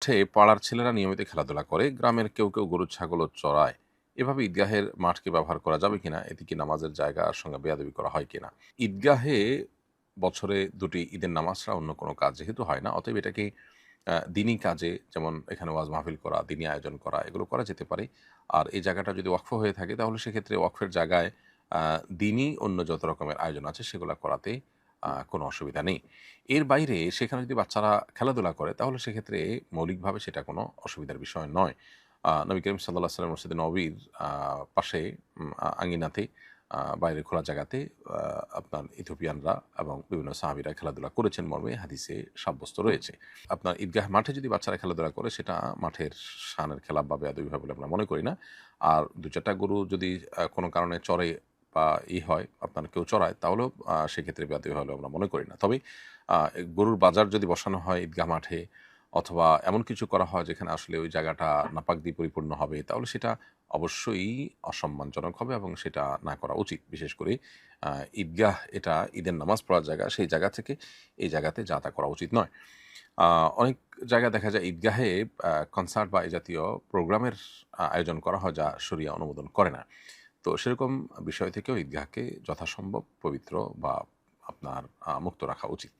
মাঠে পাড়ার ছেলেরা নিয়মিত খেলাধুলা করে, গ্রামের কেউ কেউ গরু ছাগলও চড়ায়। এভাবে ঈদগাহের মাঠকে ব্যবহার করা যাবে কিনা, এতে কি নামাজের জায়গার সঙ্গে বেয়াদবি করা হয় কিনা? ঈদগাহে বছরে দুটি ঈদের নামাজ ছাড়া অন্য কোনো কাজ যেহেতু হয় না, অতএব এটাকে দিনই কাজে, যেমন এখানে ওয়াজ মাহফিল করা, দিনী আয়োজন করা, এগুলো করা যেতে পারে। আর এই জায়গাটা যদি ওয়াকফ হয়ে থাকে তাহলে সেক্ষেত্রে ওয়াকফের জায়গায় দিনই অন্য যত রকমের আয়োজন আছে সেগুলো করাতে কোনো অসুবিধা নেই। এর বাইরে সেখানে যদি বাচ্চারা খেলাধুলা করে তাহলে সেক্ষেত্রে মৌলিকভাবে সেটা কোনো অসুবিধার বিষয় নয়। নবী করিম সাল্লাল্লাহু আলাইহি ওয়াসাল্লাম মসজিদে নববীর পাশে আঙ্গিনাতে বাইরের খোলা জায়গাতে আপনার ইথিওপিয়ানরা এবং বিভিন্ন সাহাবীরা খেলাধুলা করেছেন মর্মে হাদিসে সাব্যস্ত রয়েছে। আপনার ঈদগাহ মাঠে যদি বাচ্চারা খেলাধুলা করে সেটা মাঠের শানের খেলা বা বেয়াদবি হবে বলে আমরা মনে করি না। আর ২-৪ টা গরু যদি কোনো কারণে চড়ে বা হয়, আপনার কেউ চড়ায়, তাহলেও সেক্ষেত্রে বেয়াদবি হলেও আমরা মনে করি না। তবে গরুর বাজার যদি বসানো হয় ঈদগাহ মাঠে, অথবা এমন কিছু করা হয় যেখানে আসলে ওই জায়গাটা নাপাক দিয়ে পরিপূর্ণ হবে, তাহলে সেটা অবশ্যই অসম্মানজনক হবে এবং সেটা না করা উচিত। বিশেষ করে আ ঈদগাহ এটা ঈদের নামাজ পড়ার জায়গা, সেই জায়গা থেকে এই জায়গাতে যা তা করা উচিত নয়। আ অনেক জায়গায় দেখা যায় ঈদগাহে কনসার্ট বা এই জাতীয় প্রোগ্রামের আয়োজন করা হয় যা শরিয়া অনুমোদন করে না। তো সেরকম বিষয় থেকেও ঈদগাহকে যথাসম্ভব পবিত্র বা আপনার মুক্ত রাখা উচিত।